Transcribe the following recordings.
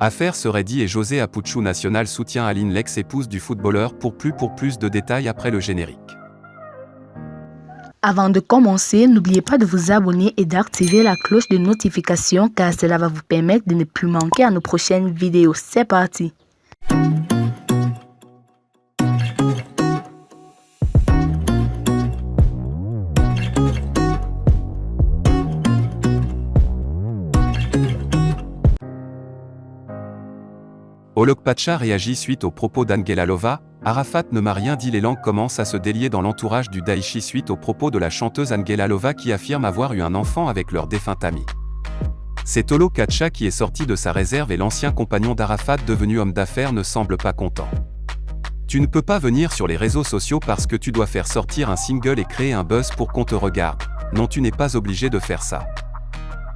Affaire Seredi et José Apuchu National soutient Aline, l'ex-épouse du footballeur, pour plus de détails après le générique. Avant de commencer, n'oubliez pas de vous abonner et d'activer la cloche de notification car cela va vous permettre de ne plus manquer à nos prochaines vidéos. C'est parti! Olokpacha réagit suite aux propos d'Angela Lova. Arafat ne m'a rien dit. Les langues commencent à se délier dans l'entourage du Daïchi suite aux propos de la chanteuse Angela Lova qui affirme avoir eu un enfant avec leur défunt ami. C'est Olokpacha qui est sorti de sa réserve et l'ancien compagnon d'Arafat devenu homme d'affaires ne semble pas content. Tu ne peux pas venir sur les réseaux sociaux parce que tu dois faire sortir un single et créer un buzz pour qu'on te regarde. Non, tu n'es pas obligé de faire ça.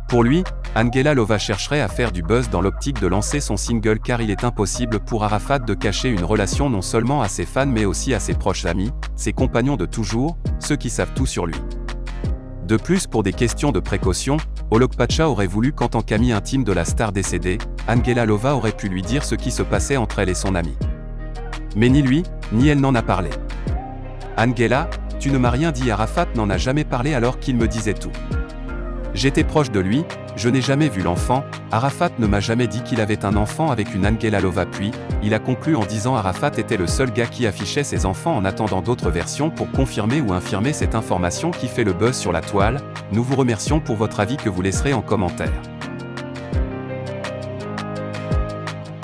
Pour lui, Angela Lova chercherait à faire du buzz dans l'optique de lancer son single car il est impossible pour Arafat de cacher une relation non seulement à ses fans mais aussi à ses proches amis, ses compagnons de toujours, ceux qui savent tout sur lui. De plus, pour des questions de précaution, Olokpacha aurait voulu qu'en tant qu'ami intime de la star décédée, Angela Lova aurait pu lui dire ce qui se passait entre elle et son ami. Mais ni lui, ni elle n'en a parlé. Angela, tu ne m'as rien dit. Arafat n'en a jamais parlé alors qu'il me disait tout. J'étais proche de lui, je n'ai jamais vu l'enfant, Arafat ne m'a jamais dit qu'il avait un enfant avec une Angela Lova. Puis, il a conclu en disant Arafat était le seul gars qui affichait ses enfants en attendant d'autres versions pour confirmer ou infirmer cette information qui fait le buzz sur la toile. Nous vous remercions pour votre avis que vous laisserez en commentaire.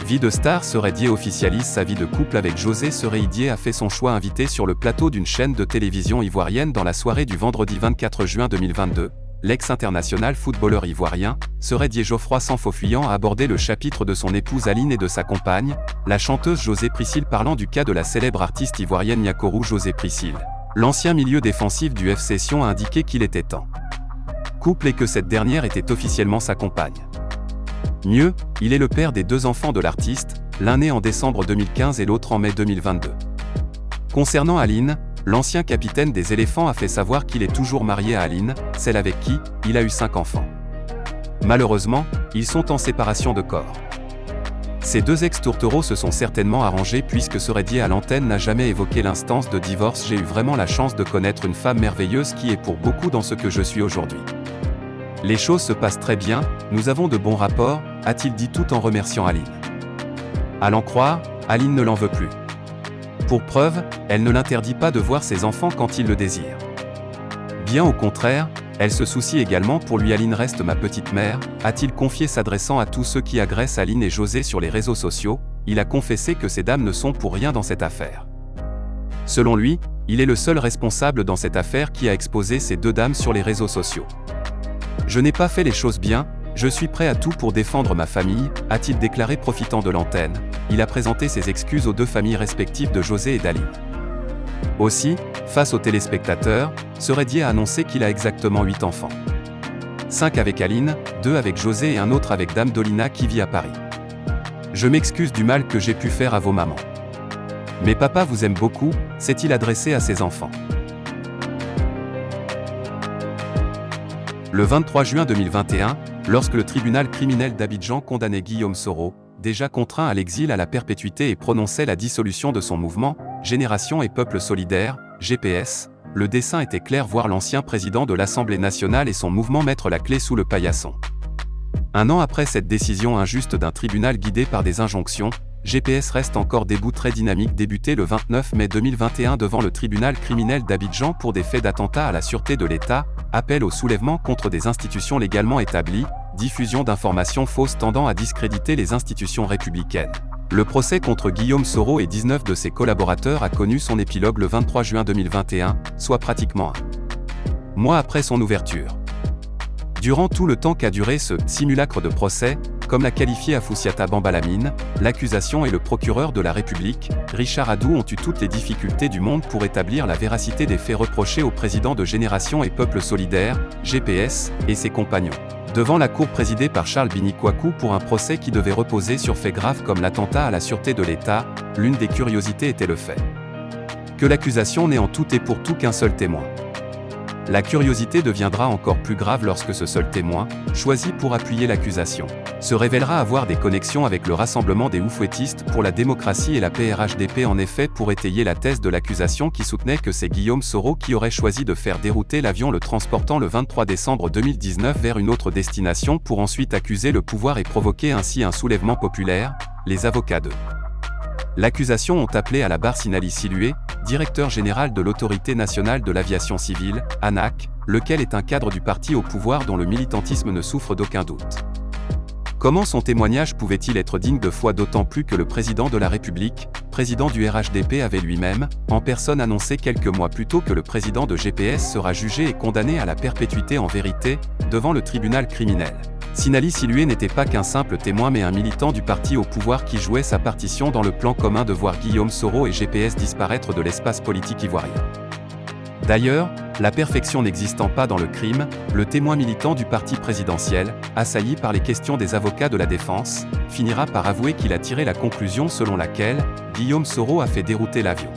Vie de star. Seredi officialise sa vie de couple avec José. Seredi a fait son choix invité sur le plateau d'une chaîne de télévision ivoirienne dans la soirée du vendredi 24 juin 2022. L'ex-international footballeur ivoirien, Seredi Geoffroy sans faux fuyant a abordé le chapitre de son épouse Aline et de sa compagne, la chanteuse José Priscille, parlant du cas de la célèbre artiste ivoirienne Yakourou. José Priscille, l'ancien milieu défensif du FC Sion, a indiqué qu'il était en couple et que cette dernière était officiellement sa compagne. Mieux, il est le père des deux enfants de l'artiste, l'un né en décembre 2015 et l'autre en mai 2022. Concernant Aline, l'ancien capitaine des éléphants a fait savoir qu'il est toujours marié à Aline, celle avec qui il a eu 5 enfants. Malheureusement, ils sont en séparation de corps. Ces deux ex-tourtereaux se sont certainement arrangés puisque Seredi à l'antenne n'a jamais évoqué l'instance de divorce. J'ai eu vraiment la chance de connaître une femme merveilleuse qui est pour beaucoup dans ce que je suis aujourd'hui. Les choses se passent très bien, nous avons de bons rapports, a-t-il dit tout en remerciant Aline. À l'en croire, Aline ne l'en veut plus. Pour preuve, elle ne l'interdit pas de voir ses enfants quand il le désire. Bien au contraire, elle se soucie également pour lui. Aline reste ma petite mère, a-t-il confié s'adressant à tous ceux qui agressent Aline et José sur les réseaux sociaux. Il a confessé que ces dames ne sont pour rien dans cette affaire. Selon lui, il est le seul responsable dans cette affaire qui a exposé ces deux dames sur les réseaux sociaux. Je n'ai pas fait les choses bien, je suis prêt à tout pour défendre ma famille, a-t-il déclaré profitant de l'antenne. Il a présenté ses excuses aux deux familles respectives de José et d'Aline. Aussi, face aux téléspectateurs, Seredi a annoncé qu'il a exactement 8 enfants. 5 avec Aline, 2 avec José et un autre avec Dame Dolina qui vit à Paris. Je m'excuse du mal que j'ai pu faire à vos mamans. Mais papa vous aime beaucoup, s'est-il adressé à ses enfants. Le 23 juin 2021, lorsque le tribunal criminel d'Abidjan condamnait Guillaume Soro, déjà contraint à l'exil à la perpétuité, et prononçait la dissolution de son mouvement, Génération et Peuple Solidaire, GPS, le dessein était clair: voir l'ancien président de l'Assemblée nationale et son mouvement mettre la clé sous le paillasson. Un an après cette décision injuste d'un tribunal guidé par des injonctions, GPS reste encore debout. Très dynamique. Débuté le 29 mai 2021 devant le tribunal criminel d'Abidjan pour des faits d'attentat à la sûreté de l'État, appel au soulèvement contre des institutions légalement établies, diffusion d'informations fausses tendant à discréditer les institutions républicaines. Le procès contre Guillaume Soro et 19 de ses collaborateurs a connu son épilogue le 23 juin 2021, soit pratiquement un mois après son ouverture. Durant tout le temps qu'a duré ce « simulacre de procès », comme l'a qualifié Afoussiata Bambalamine, l'accusation et le procureur de la République, Richard Adou, ont eu toutes les difficultés du monde pour établir la véracité des faits reprochés au président de Génération et Peuple Solidaire, GPS, et ses compagnons. Devant la cour présidée par Charles Bini-Kouakou pour un procès qui devait reposer sur faits graves comme l'attentat à la sûreté de l'État, l'une des curiosités était le fait que l'accusation n'ait en tout et pour tout qu'un seul témoin. La curiosité deviendra encore plus grave lorsque ce seul témoin, choisi pour appuyer l'accusation, se révélera avoir des connexions avec le Rassemblement des Oufouettistes pour la démocratie et la PRHDP. En effet, pour étayer la thèse de l'accusation qui soutenait que c'est Guillaume Soro qui aurait choisi de faire dérouter l'avion le transportant le 23 décembre 2019 vers une autre destination pour ensuite accuser le pouvoir et provoquer ainsi un soulèvement populaire, les avocats de l'accusation ont appelé à la barre Sinali Silué, directeur général de l'Autorité nationale de l'aviation civile, ANAC, lequel est un cadre du parti au pouvoir dont le militantisme ne souffre d'aucun doute. Comment son témoignage pouvait-il être digne de foi, d'autant plus que le président de la République, président du RHDP, avait lui-même, en personne, annoncé quelques mois plus tôt que le président de GPS sera jugé et condamné à la perpétuité en vérité, devant le tribunal criminel. Sinali Silué n'était pas qu'un simple témoin mais un militant du parti au pouvoir qui jouait sa partition dans le plan commun de voir Guillaume Soro et GPS disparaître de l'espace politique ivoirien. D'ailleurs, la perfection n'existant pas dans le crime, le témoin militant du parti présidentiel, assailli par les questions des avocats de la défense, finira par avouer qu'il a tiré la conclusion selon laquelle Guillaume Soro a fait dérouter l'avion.